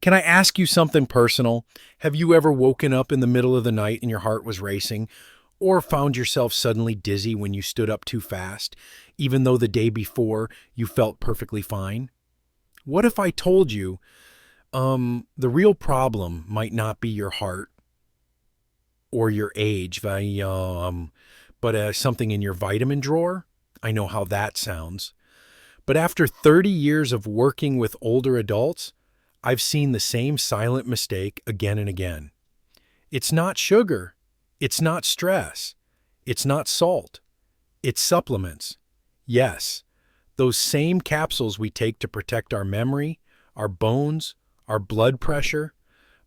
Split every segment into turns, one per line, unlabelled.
Can I ask you something personal? Have you ever woken up in the middle of the night and your heart was racing? Or found yourself suddenly dizzy when you stood up too fast, even though the day before you felt perfectly fine? What if I told you, the real problem might not be your heart or your age, but something in your vitamin drawer? I know how that sounds. But after 30 years of working with older adults, I've seen the same silent mistake again and again. It's not sugar. It's not stress. It's not salt. It's supplements. Yes, those same capsules we take to protect our memory, our bones, our blood pressure,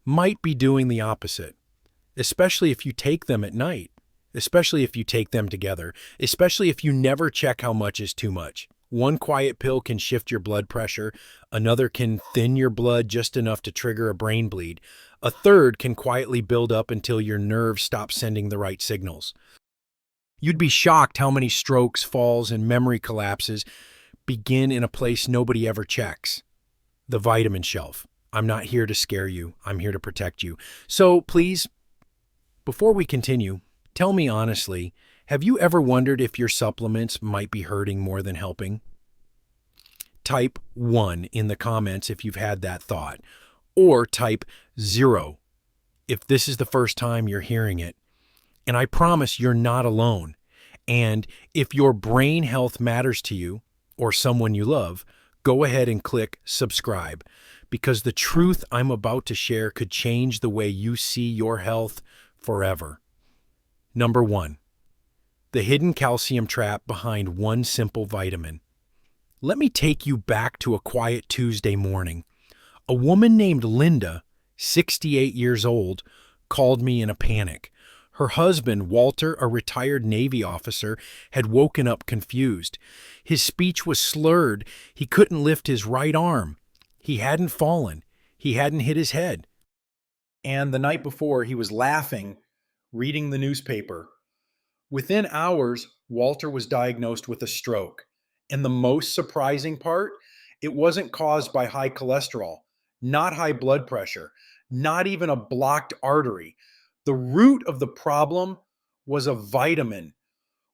might be doing the opposite, especially if you take them at night, especially if you take them together, especially if you never check how much is too much. One quiet pill can shift your blood pressure, another can thin your blood just enough to trigger a brain bleed, a third can quietly build up until your nerves stop sending the right signals. You'd be shocked how many strokes, falls, and memory collapses begin in a place nobody ever checks: the vitamin shelf. I'm not here to scare you, I'm here to protect you. So please, before we continue, tell me honestly, have you ever wondered if your supplements might be hurting more than helping? Type 1 in the comments if you've had that thought, or type 0 if this is the first time you're hearing it. And I promise you're not alone. And if your brain health matters to you or someone you love, go ahead and click subscribe, because the truth I'm about to share could change the way you see your health forever. Number 1. The hidden calcium trap behind one simple vitamin. Let me take you back to a quiet Tuesday morning. A woman named Linda, 68 years old, called me in a panic. Her husband, Walter, a retired Navy officer, had woken up confused. His speech was slurred. He couldn't lift his right arm. He hadn't fallen. He hadn't hit his head. And the night before, he was laughing, reading the newspaper. Within hours, Walter was diagnosed with a stroke. And the most surprising part, it wasn't caused by high cholesterol, not high blood pressure, not even a blocked artery. The root of the problem was a vitamin.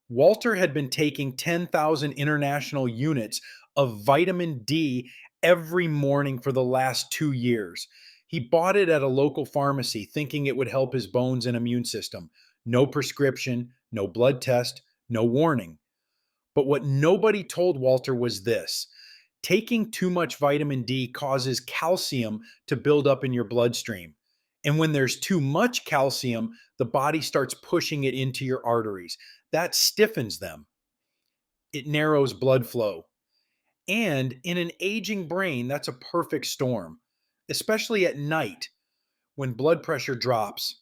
Walter had been taking 10,000 international units of vitamin D every morning for the last 2 years. He bought it at a local pharmacy thinking it would help his bones and immune system. No prescription, no blood test, no warning. But what nobody told Walter was this: taking too much vitamin D causes calcium to build up in your bloodstream. And when there's too much calcium, the body starts pushing it into your arteries. That stiffens them. It narrows blood flow. And in an aging brain, that's a perfect storm, especially at night when blood pressure drops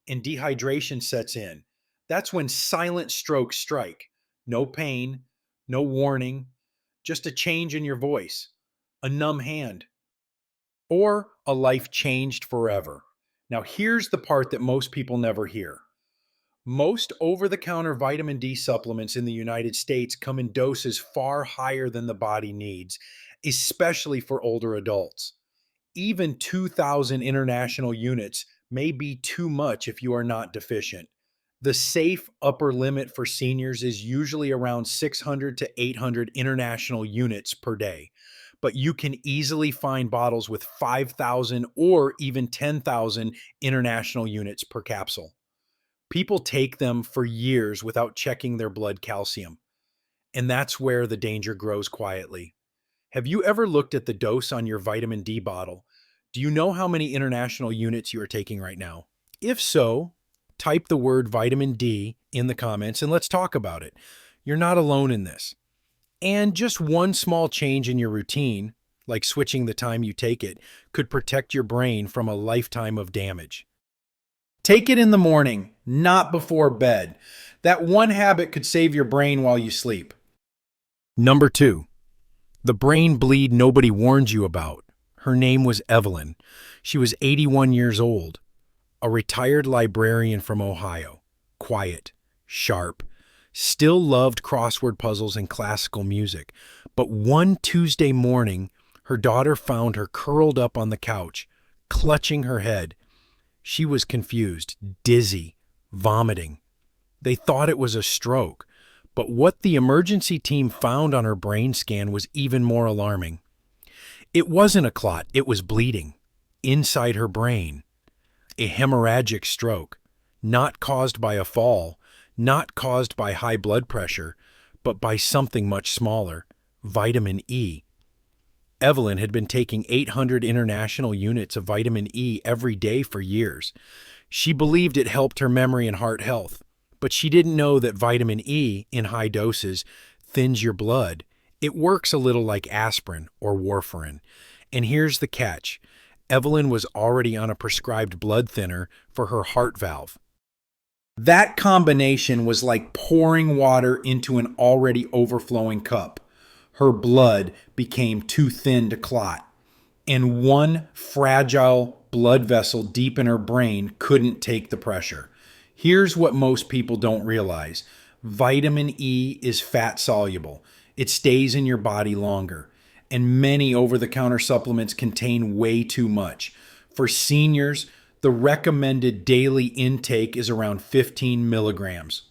and dehydration sets in. That's when silent strokes strike. No pain, no warning, just a change in your voice, a numb hand, or a life changed forever. Now, here's the part that most people never hear. Most over the counter vitamin D supplements in the United States come in doses far higher than the body needs, especially for older adults. Even 2,000 international units may be too much if you are not deficient. The safe upper limit for seniors is usually around 600 to 800 international units per day, but you can easily find bottles with 5,000 or even 10,000 international units per capsule. People take them for years without checking their blood calcium, and that's where the danger grows quietly. Have you ever looked at the dose on your vitamin D bottle? Do you know how many international units you are taking right now? If so, type the word vitamin D in the comments and let's talk about it. You're not alone in this. And just one small change in your routine, like switching the time you take it, could protect your brain from a lifetime of damage. Take it in the morning, not before bed. That one habit could save your brain while you sleep. Number 2. The brain bleed nobody warned you about. Her name was Evelyn. She was 81 years old, a retired librarian from Ohio. Quiet, sharp, still loved crossword puzzles and classical music. But one Tuesday morning, her daughter found her curled up on the couch, clutching her head. She was confused, dizzy, vomiting. They thought it was a stroke, but what the emergency team found on her brain scan was even more alarming. It wasn't a clot, it was bleeding inside her brain. A hemorrhagic stroke, not caused by a fall, not caused by high blood pressure, but by something much smaller, vitamin E. Evelyn had been taking 800 international units of vitamin E every day for years. She believed it helped her memory and heart health, but she didn't know that vitamin E, in high doses, thins your blood. It works a little like aspirin or warfarin. And here's the catch. Evelyn was already on a prescribed blood thinner for her heart valve. That combination was like pouring water into an already overflowing cup. Her blood became too thin to clot, and one fragile blood vessel deep in her brain couldn't take the pressure. Here's what most people don't realize. Vitamin E is fat soluble. It stays in your body longer, and many over-the-counter supplements contain way too much. For seniors, the recommended daily intake is around 15 milligrams.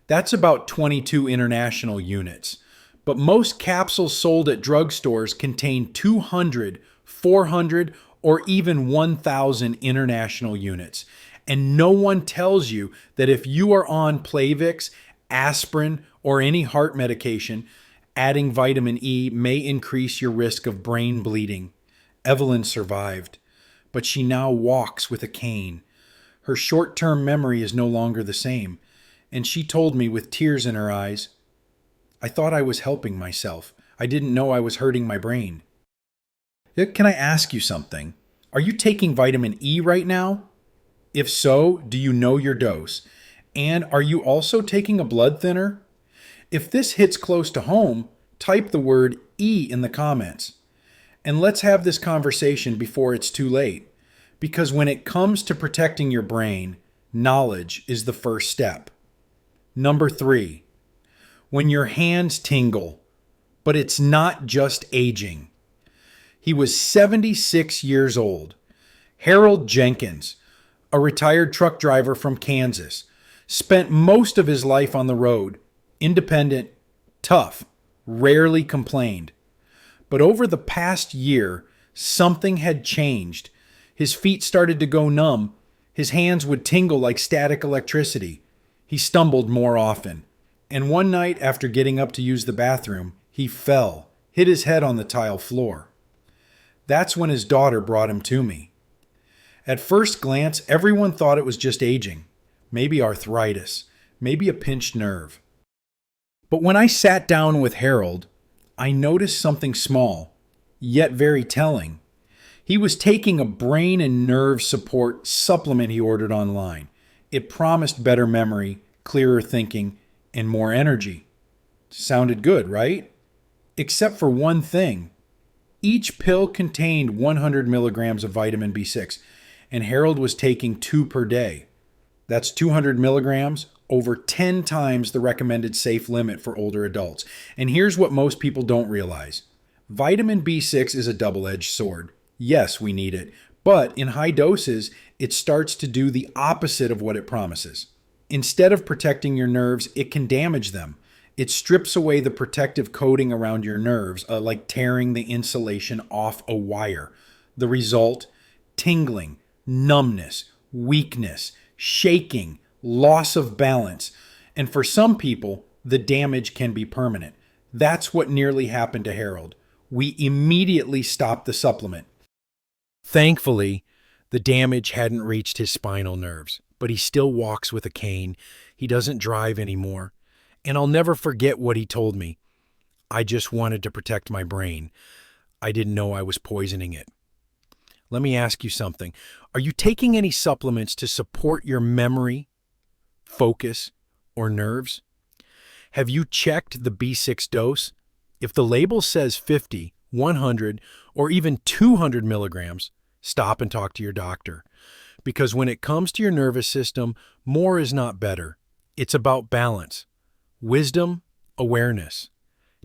That's about 22 international units. But most capsules sold at drugstores contain 200, 400, or even 1,000 international units. And no one tells you that if you are on Plavix, aspirin, or any heart medication, adding vitamin E may increase your risk of brain bleeding. Evelyn survived, but she now walks with a cane. Her short-term memory is no longer the same, and she told me with tears in her eyes, "I thought I was helping myself. I didn't know I was hurting my brain." Can I ask you something? Are you taking vitamin E right now? If so, do you know your dose? And are you also taking a blood thinner? If this hits close to home, type the word E in the comments. And let's have this conversation before it's too late. Because when it comes to protecting your brain, knowledge is the first step. Number 3. When your hands tingle, but it's not just aging. He was 76 years old. Harold Jenkins, a retired truck driver from Kansas, spent most of his life on the road, independent, tough, rarely complained. But over the past year, something had changed. His feet started to go numb. His hands would tingle like static electricity. He stumbled more often. And one night, after getting up to use the bathroom, he fell, hit his head on the tile floor. That's when his daughter brought him to me. At first glance, everyone thought it was just aging, maybe arthritis, maybe a pinched nerve. But when I sat down with Harold, I noticed something small, yet very telling. He was taking a brain and nerve support supplement he ordered online. It promised better memory, clearer thinking, and more energy. Sounded good, right? Except for one thing. Each pill contained 100 milligrams of vitamin B6, and Harold was taking 2 per day. That's 200 milligrams, over 10 times the recommended safe limit for older adults. And here's what most people don't realize. Vitamin B6 is a double-edged sword. Yes, we need it, but in high doses, it starts to do the opposite of what it promises. Instead of protecting your nerves, it can damage them. It strips away the protective coating around your nerves, like tearing the insulation off a wire. The result? Tingling, numbness, weakness, shaking, loss of balance. And for some people, the damage can be permanent. That's what nearly happened to Harold. We immediately stopped the supplement. Thankfully, the damage hadn't reached his spinal nerves, but he still walks with a cane. He doesn't drive anymore. And I'll never forget what he told me. I just wanted to protect my brain. I didn't know I was poisoning it. Let me ask you something. Are you taking any supplements to support your memory, focus, or nerves? Have you checked the B6 dose? If the label says 50, 100, or even 200 milligrams, stop and talk to your doctor. Because when it comes to your nervous system, more is not better. It's about balance. Wisdom, awareness.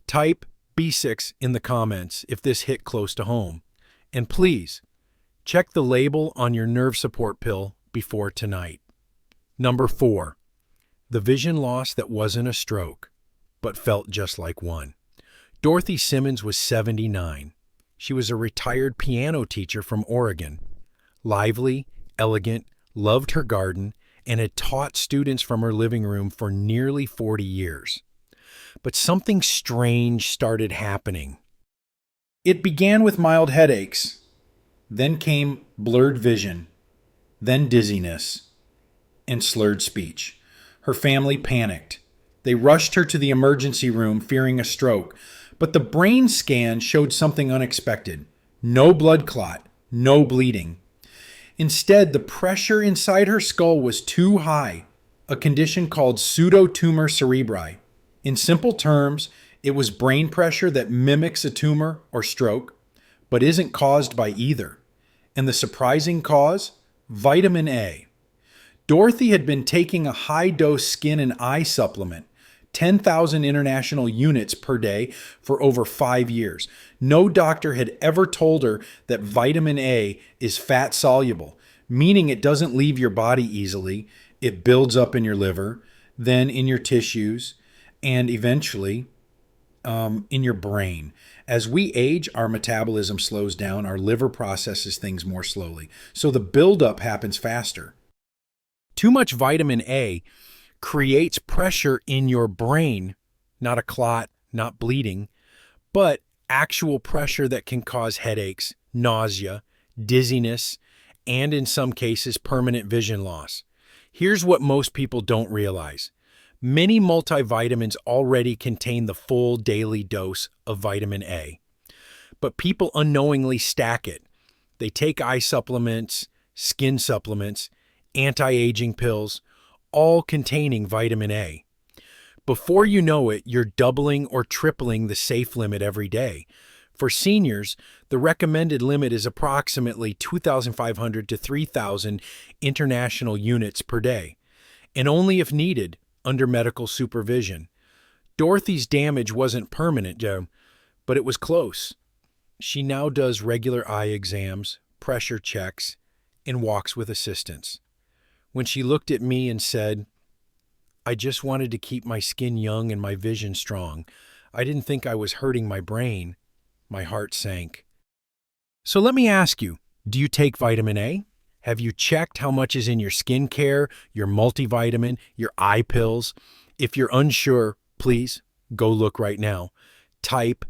Type B6 in the comments if this hit close to home. And please, Check the label on your nerve support pill before tonight. Number 4. The vision loss that wasn't a stroke, but felt just like one. Dorothy Simmons was 79. She was a retired piano teacher from Oregon. Lively, elegant, loved her garden, and had taught students from her living room for nearly 40 years. But something strange started happening. It began with mild headaches. Then came blurred vision, then dizziness, and slurred speech. Her family panicked. They rushed her to the emergency room, fearing a stroke. But the brain scan showed something unexpected. No blood clot, no bleeding. Instead, the pressure inside her skull was too high, a condition called pseudotumor cerebri. In simple terms, it was brain pressure that mimics a tumor or stroke, but isn't caused by either. And the surprising cause? Vitamin A. Dorothy had been taking a high-dose skin and eye supplement, 10,000 international units per day, for over 5 years. No doctor had ever told her that vitamin A is fat-soluble, meaning it doesn't leave your body easily. It builds up in your liver, then in your tissues, and eventually in your brain. As we age, our metabolism slows down, our liver processes things more slowly, so the buildup happens faster. Too much vitamin A creates pressure in your brain, not a clot, not bleeding, but actual pressure that can cause headaches, nausea, dizziness, and in some cases, permanent vision loss. Here's what most people don't realize. Many multivitamins already contain the full daily dose of vitamin A, but people unknowingly stack it. They take eye supplements, skin supplements, anti-aging pills, all containing vitamin A. Before you know it, you're doubling or tripling the safe limit every day. For seniors, the recommended limit is approximately 2,500 to 3,000 international units per day, and only if needed, under medical supervision. Dorothy's damage wasn't permanent, Joe, but it was close. She now does regular eye exams, pressure checks, and walks with assistance. When she looked at me and said, "I just wanted to keep my skin young and my vision strong. I didn't think I was hurting my brain," my heart sank. So let me ask you, do you take vitamin A? Have you checked how much is in your skincare, your multivitamin, your eye pills? If you're unsure, please go look right now. Type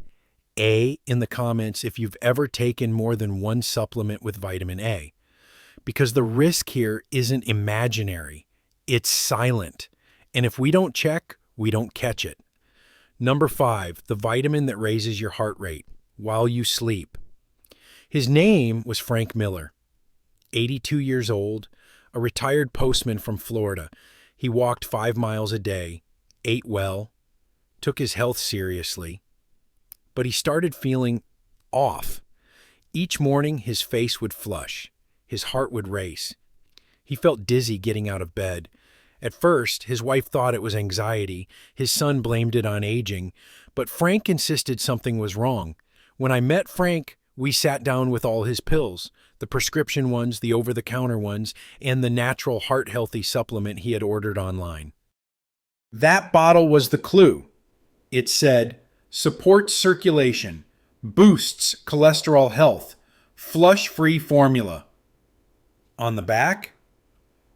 A in the comments if you've ever taken more than one supplement with vitamin A. Because the risk here isn't imaginary, it's silent. And if we don't check, we don't catch it. Number 5, the vitamin that raises your heart rate while you sleep. His name was Frank Miller. 82 years old, a retired postman from Florida. He walked 5 miles a day, ate well, took his health seriously, but he started feeling off. Each morning, his face would flush, his heart would race. He felt dizzy getting out of bed. At first, his wife thought it was anxiety, his son blamed it on aging, but Frank insisted something was wrong. When I met Frank, we sat down with all his pills, the prescription ones, the over-the-counter ones, and the natural heart-healthy supplement he had ordered online. That bottle was the clue. It said, supports circulation, boosts cholesterol health, flush-free formula. On the back,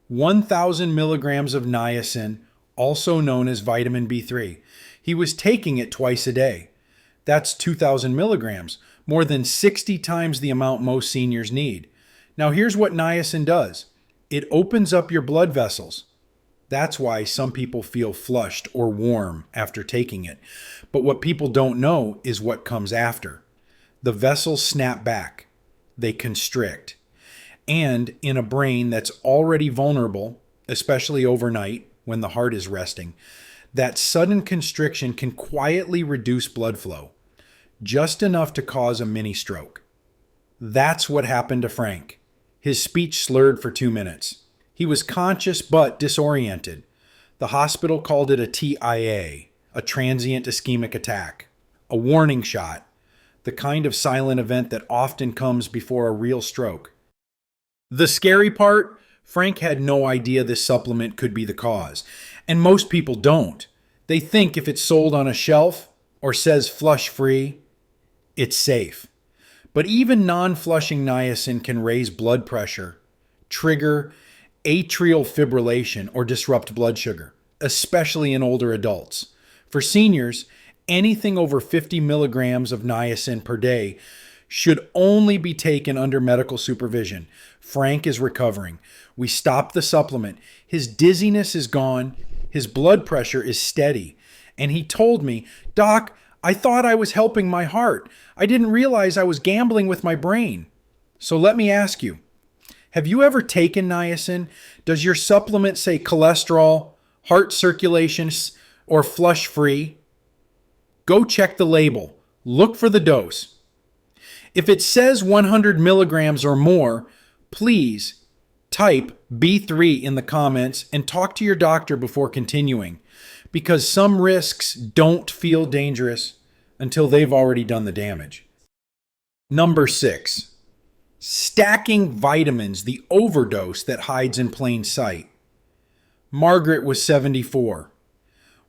1,000 milligrams of niacin, also known as vitamin B3. He was taking it twice a day. That's 2,000 milligrams, more than 60 times the amount most seniors need. Now here's what niacin does. It opens up your blood vessels. That's why some people feel flushed or warm after taking it. But what people don't know is what comes after. The vessels snap back. They constrict. And in a brain that's already vulnerable, especially overnight when the heart is resting, that sudden constriction can quietly reduce blood flow, just enough to cause a mini stroke. That's what happened to Frank. His speech slurred for 2 minutes. He was conscious but disoriented. The hospital called it a TIA, a transient ischemic attack, a warning shot, the kind of silent event that often comes before a real stroke. The scary part, Frank had no idea this supplement could be the cause. And most people don't. They think if it's sold on a shelf or says flush free, it's safe. But even non flushing niacin can raise blood pressure, trigger atrial fibrillation, or disrupt blood sugar, especially in older adults. For seniors, anything over 50 milligrams of niacin per day should only be taken under medical supervision. Frank is recovering. We stopped the supplement. His dizziness is gone. His blood pressure is steady. And he told me, "Doc, I thought I was helping my heart. I didn't realize I was gambling with my brain." So let me ask you, have you ever taken niacin? Does your supplement say cholesterol, heart circulation, or flush free? Go check the label. Look for the dose. If it says 100 milligrams or more, please type B3 in the comments and talk to your doctor before continuing, because some risks don't feel dangerous until they've already done the damage. Number 6. Stacking vitamins, the overdose that hides in plain sight. Margaret was 74.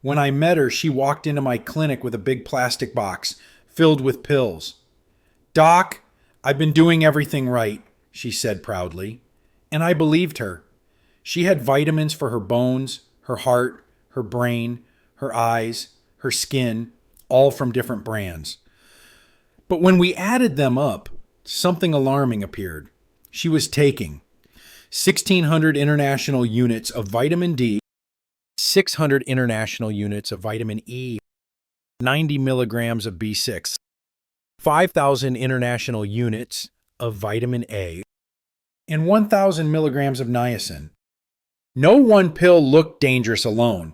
When I met her, she walked into my clinic with a big plastic box filled with pills. "Doc, I've been doing everything right," she said proudly. And I believed her. She had vitamins for her bones, her heart, her brain, her eyes, her skin, all from different brands. But when we added them up, something alarming appeared. She was taking 1,600 international units of vitamin D, 600 international units of vitamin E, 90 milligrams of B6, 5,000 international units of vitamin A, and 1,000 milligrams of niacin. No one pill looked dangerous alone,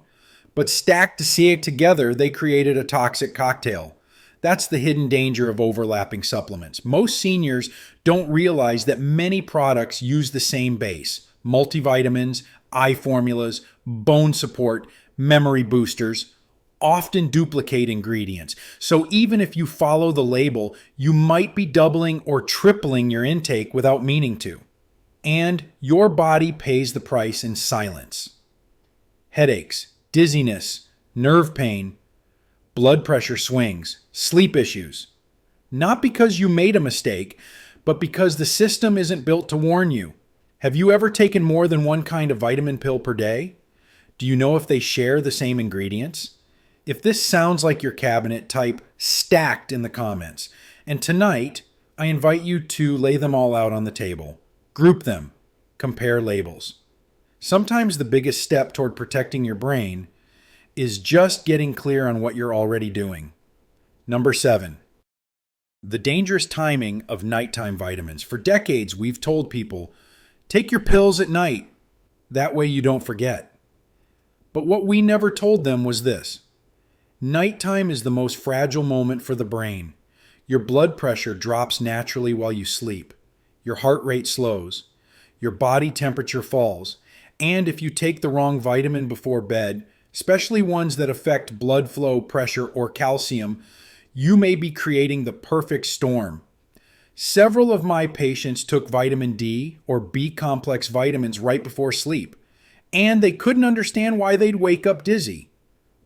but stacked to see it together, they created a toxic cocktail. That's the hidden danger of overlapping supplements. Most seniors don't realize that many products use the same base: multivitamins, eye formulas, bone support, memory boosters, often duplicate ingredients. So even if you follow the label, you might be doubling or tripling your intake without meaning to. And your body pays the price in silence. Headaches, dizziness, nerve pain, blood pressure swings, sleep issues. Not because you made a mistake, but because the system isn't built to warn you. Have you ever taken more than one kind of vitamin pill per day? Do you know if they share the same ingredients? If this sounds like your cabinet, type "stacked" in the comments. And tonight, I invite you to lay them all out on the table. Group them. Compare labels. Sometimes the biggest step toward protecting your brain is just getting clear on what you're already doing. Number 7. The dangerous timing of nighttime vitamins. For decades, we've told people, take your pills at night. That way you don't forget. But what we never told them was this. Nighttime is the most fragile moment for the brain. Your blood pressure drops naturally while you sleep. Your heart rate slows. Your body temperature falls. And if you take the wrong vitamin before bed, especially ones that affect blood flow, pressure, or calcium, you may be creating the perfect storm. Several of my patients took vitamin D or B complex vitamins right before sleep, and they couldn't understand why they'd wake up dizzy,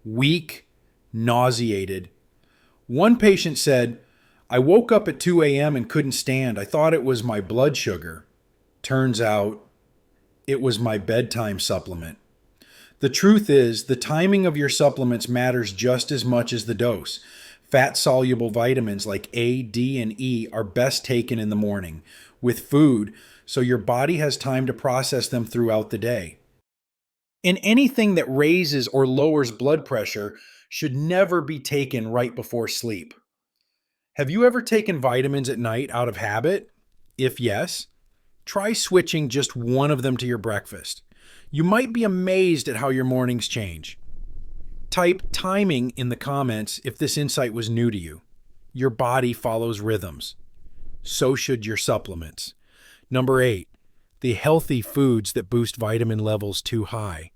weak, nauseated. One patient said, "I woke up at 2 a.m. and couldn't stand. I thought it was my blood sugar. Turns out it was my bedtime supplement." The truth is, the timing of your supplements matters just as much as the dose. Fat-soluble vitamins like A, D, and E are best taken in the morning with food, so your body has time to process them throughout the day. And anything that raises or lowers blood pressure should never be taken right before sleep. Have you ever taken vitamins at night out of habit? If yes, try switching just one of them to your breakfast. You might be amazed at how your mornings change. Type "timing" in the comments if this insight was new to you. Your body follows rhythms. So should your supplements. Number 8, the healthy foods that boost vitamin levels too high.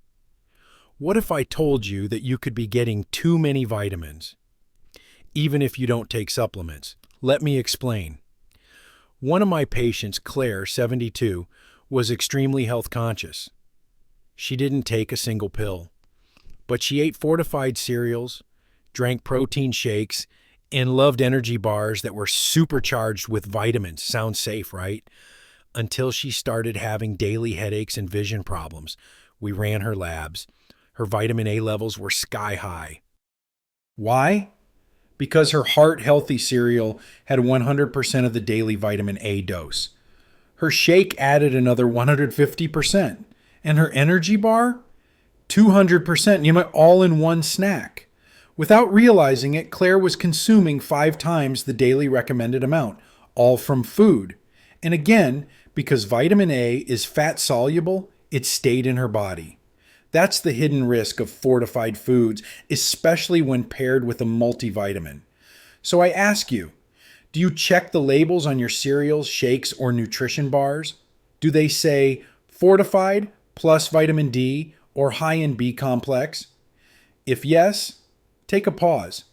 What if I told you that you could be getting too many vitamins, even if you don't take supplements? Let me explain. One of my patients, Claire, 72, was extremely health conscious. She didn't take a single pill, but she ate fortified cereals, drank protein shakes, and loved energy bars that were supercharged with vitamins. Sounds safe, right? Until she started having daily headaches and vision problems. We ran her labs. Her vitamin A levels were sky high. Why? Because her heart healthy cereal had 100% of the daily vitamin A dose. Her shake added another 150%. And her energy bar? 200%, all in one snack. Without realizing it, Claire was consuming 5 times the daily recommended amount, all from food. And again, because vitamin A is fat soluble, it stayed in her body. That's the hidden risk of fortified foods, especially when paired with a multivitamin. So I ask you, do you check the labels on your cereals, shakes, or nutrition bars? Do they say fortified plus vitamin D or high in B complex? If yes, take a pause.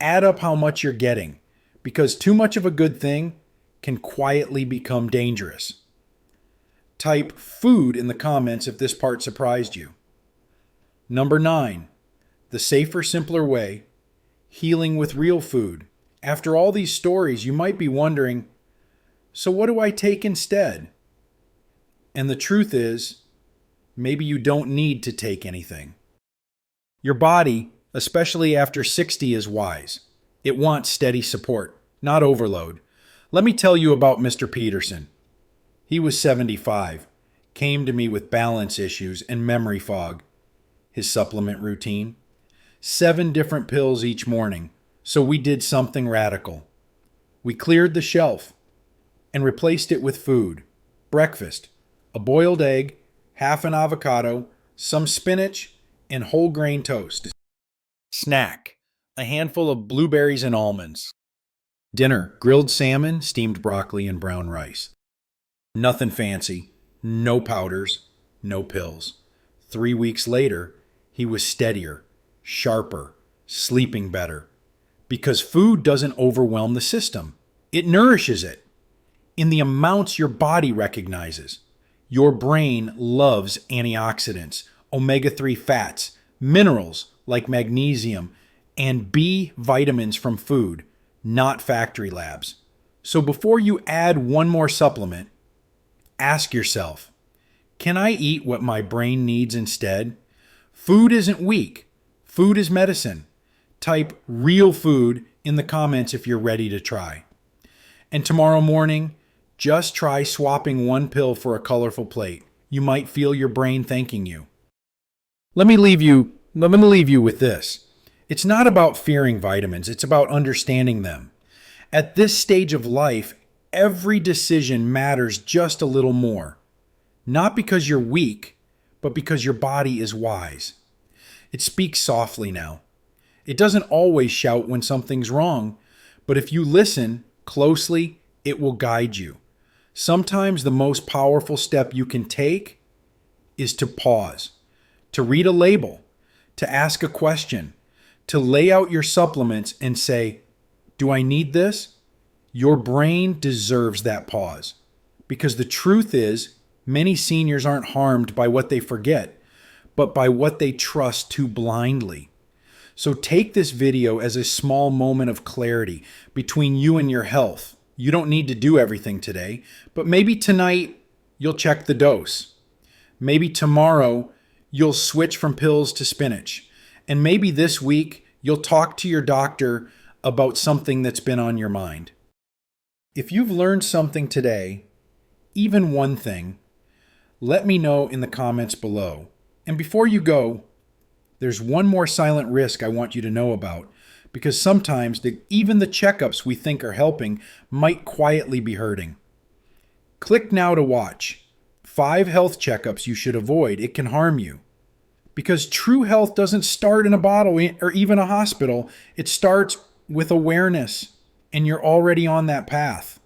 Add up how much you're getting, because too much of a good thing can quietly become dangerous. Type food in the comments if this part surprised you. Number 9, the safer, simpler way, healing with real food. After all these stories, you might be wondering, so what do I take instead? And the truth is, maybe you don't need to take anything. Your body, especially after 60, is wise. It wants steady support, not overload. Let me tell you about Mr. Peterson. He was 75, came to me with balance issues and memory fog. His supplement routine: 7 different pills each morning. So we did something radical. We cleared the shelf and replaced it with food. Breakfast: a boiled egg, half an avocado, some spinach, and whole grain toast. Snack: a handful of blueberries and almonds. Dinner: grilled salmon, steamed broccoli, and brown rice. Nothing fancy, no powders, no pills. 3 weeks later, he was steadier, sharper, sleeping better. Because food doesn't overwhelm the system. It nourishes it in the amounts your body recognizes. Your brain loves antioxidants, omega-3 fats, minerals like magnesium, and B vitamins from food, not factory labs. So before you add one more supplement, ask yourself, can I eat what my brain needs instead? Food isn't weak. Food is medicine. Type real food in the comments if you're ready to try. And tomorrow morning, just try swapping one pill for a colorful plate. You might feel your brain thanking you. Let me leave you with this. It's not about fearing vitamins. It's about understanding them. At this stage of life, every decision matters just a little more. Not because you're weak, but because your body is wise. It speaks softly now. It doesn't always shout when something's wrong, but if you listen closely, it will guide you. Sometimes the most powerful step you can take is to pause, to read a label, to ask a question, to lay out your supplements and say, do I need this? Your brain deserves that pause. Because the truth is, many seniors aren't harmed by what they forget, but by what they trust too blindly. So take this video as a small moment of clarity between you and your health. You don't need to do everything today, but maybe tonight you'll check the dose. Maybe tomorrow you'll switch from pills to spinach. And maybe this week you'll talk to your doctor about something that's been on your mind. If you've learned something today, even one thing, let me know in the comments below. And before you go, there's one more silent risk I want you to know about, because sometimes even the checkups we think are helping might quietly be hurting. Click now to watch 5 health checkups you should avoid. It can harm you. Because true health doesn't start in a bottle or even a hospital. It starts with awareness, and you're already on that path.